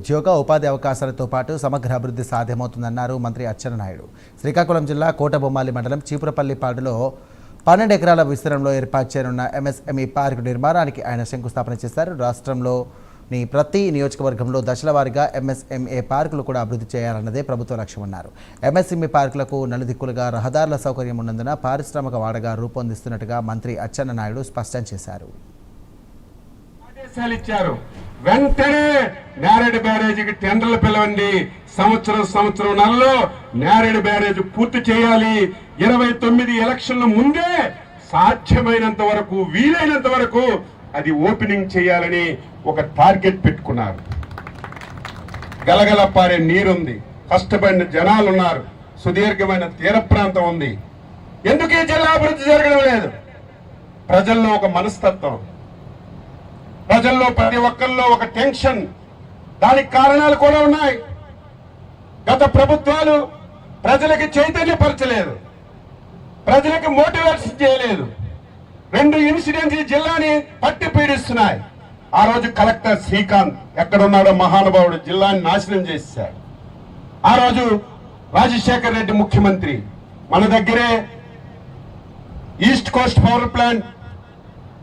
ఉద్యోగ ఉపాధి అవకాశాలతో పాటు సమగ్ర అభివృద్ధి సాధ్యమవుతుందన్నారు మంత్రి అచ్చెన్నాయుడు. శ్రీకాకుళం జిల్లా కోటబొమ్మాలి మండలం చీపురపల్లిపాడులో 12 ఎకరాల విస్తీర్ణంలో ఏర్పాటు చేయనున్న ఎంఎస్ఎంఈ పార్కు నిర్మాణానికి ఆయన శంకుస్థాపన చేశారు. రాష్ట్రంలోని ప్రతి నియోజకవర్గంలో దశల వారీగా ఎంఎస్ఎంఈ పార్కులు కూడా అభివృద్ధి చేయాలన్నదే ప్రభుత్వ లక్ష్యమన్నారు. ఎంఎస్ఎంఈ పార్కులకు నలుదిక్కులుగా రహదారుల సౌకర్యం ఉన్నందున పారిశ్రామిక వాడగా రూపొందిస్తున్నట్టుగా మంత్రి అచ్చెన్నాయుడు స్పష్టం చేశారు. వెంటనే నేరేడు బ్యారేజీకి టెండర్లు పిలవండి. సంవత్సరం నెలలో నేరేడు బ్యారేజ్ పూర్తి చేయాలి. 29 ఎలక్షన్ల ముందే సాధ్యమైనంత వరకు వీలైనంత వరకు అది ఓపెనింగ్ చేయాలని ఒక టార్గెట్ పెట్టుకున్నారు. గలగల పారే నీరుంది, కష్టపడిన జనాలు ఉన్నారు, సుదీర్ఘమైన తీర ప్రాంతం ఉంది. ఎందుకు ఈ జిల్లా అభివృద్ధి జరగడం లేదు? ప్రజల్లో ఒక మనస్తత్వం, ప్రజల్లో ప్రతి ఒక్కరిలో ఒక టెన్షన్. దానికి కారణాలు కూడా ఉన్నాయి. గత ప్రభుత్వాలు ప్రజలకి చైతన్యపరచలేదు, ప్రజలకు మోటివేషన్ చేయలేదు. 2 ఇన్సిడెంట్స్ ఈ జిల్లాని పట్టి పీడిస్తున్నాయి. ఆ రోజు కలెక్టర్ శ్రీకాంత్ ఎక్కడున్నాడో మహానుభావుడు జిల్లాని నాశనం చేశాడు. ఆ రోజు రాజశేఖర్ రెడ్డి ముఖ్యమంత్రి, మన దగ్గరే ఈస్ట్ కోస్ట్ పవర్ ప్లాంట్,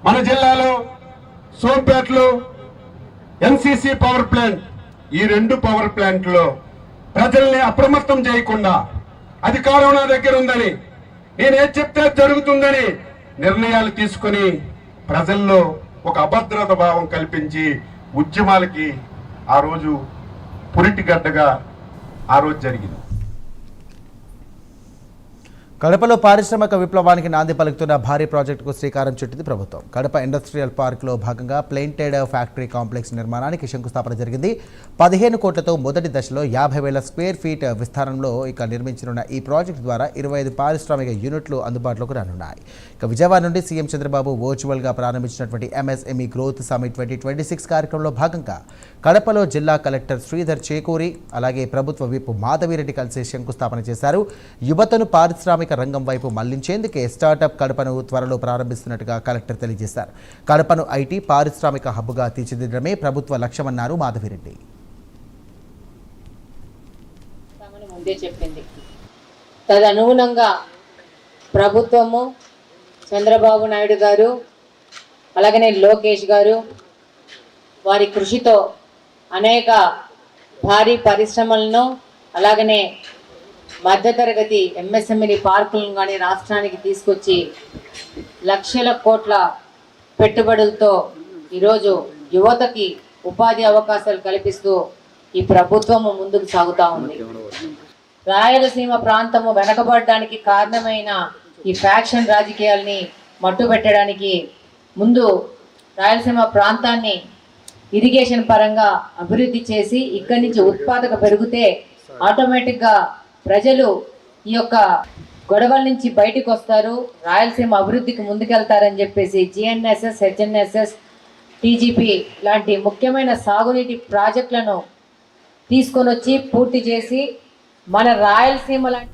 మన జిల్లాలో సోంపేటలో ఎన్సీసీ పవర్ ప్లాంట్, ఈ 2 పవర్ ప్లాంట్లో ప్రజల్ని అప్రమత్తం చేయకుండా అధికారం నా దగ్గర ఉందని, నేనేం చెప్తే జరుగుతుందని నిర్ణయాలు తీసుకుని ప్రజల్లో ఒక అభద్రత భావం కల్పించి ఉద్యమాలకి ఆ రోజు పురిటిగడ్డగా ఆ రోజు జరిగింది. కడపలో పారిశ్రామిక విప్లవానికి నాంది పలుకుతున్న భారీ ప్రాజెక్టుకు శ్రీకారం చుట్టింది ప్రభుత్వం. కడప ఇండస్ట్రియల్ పార్క్లో భాగంగా ప్లేంటెడ్ ఫ్యాక్టరీ కాంప్లెక్స్ నిర్మాణానికి శంకుస్థాపన జరిగింది. 15 కోట్లతో మొదటి దశలో 50,000 స్క్వేర్ ఫీట్ విస్తారంలో నిర్మించనున్న ఈ ప్రాజెక్టు ద్వారా 25 పారిశ్రామిక యూనిట్లు అందుబాటులోకి రానున్నాయి. విజయవాడ నుండి సీఎం చంద్రబాబు వర్చువల్గా ప్రారంభించినటువంటి ఎంఎస్ఎంఈ గ్రోత్ సమిట్ 2026 కార్యక్రమంలో భాగంగా కడపలో జిల్లా కలెక్టర్ శ్రీధర్ చేకూరి, అలాగే ప్రభుత్వ విప్ మాధవిరెడ్డి కలిసి శంకుస్థాపన చేశారు. యువతను పారిశ్రామిక రంగం వైపు మళ్లించేందుకే స్టార్టప్ కడపను త్వరలో ప్రారంభిస్తున్నట్టుగా కలెక్టర్ తెలియజేశారు. కడపను ఐటీ పారిశ్రామిక హబ్గా తీర్చిదిద్దడమే ప్రభుత్వ లక్ష్యమన్నారు మాధవిరెడ్డి. తదనుగుణంగా ప్రభుత్వము, చంద్రబాబు నాయుడు గారు, అలాగనే లోకేష్ గారు వారి కృషితో అనేక భారీ పరిశ్రమలను, అలాగనే మధ్యతరగతి ఎంఎస్ఎంఈ పార్కులను కానీ రాష్ట్రానికి తీసుకొచ్చి లక్షల కోట్ల పెట్టుబడులతో ఈరోజు యువతకి ఉపాధి అవకాశాలు కల్పిస్తూ ఈ ప్రభుత్వము ముందుకు సాగుతూ ఉంది. రాయలసీమ ప్రాంతము వెనకబడడానికి కారణమైన ఈ ఫ్యాక్షన్ రాజకీయాల్ని మట్టుబెట్టడానికి ముందు రాయలసీమ ప్రాంతాన్ని ఇరిగేషన్ పరంగా అభివృద్ధి చేసి ఇక్కడి నుంచి ఉత్పాదక పెరిగితే ఆటోమేటిక్గా ప్రజలు ఈ యొక్క గొడవల నుంచి బయటకు వస్తారు, రాయలసీమ అభివృద్ధికి ముందుకెళ్తారని చెప్పేసి జిఎన్ఎస్ఎస్, హెచ్ఎన్ఎస్ఎస్, టీజీపీ లాంటి ముఖ్యమైన సాగునీటి ప్రాజెక్టులను తీసుకొని వచ్చి పూర్తి చేసి మన రాయలసీమ లాంటి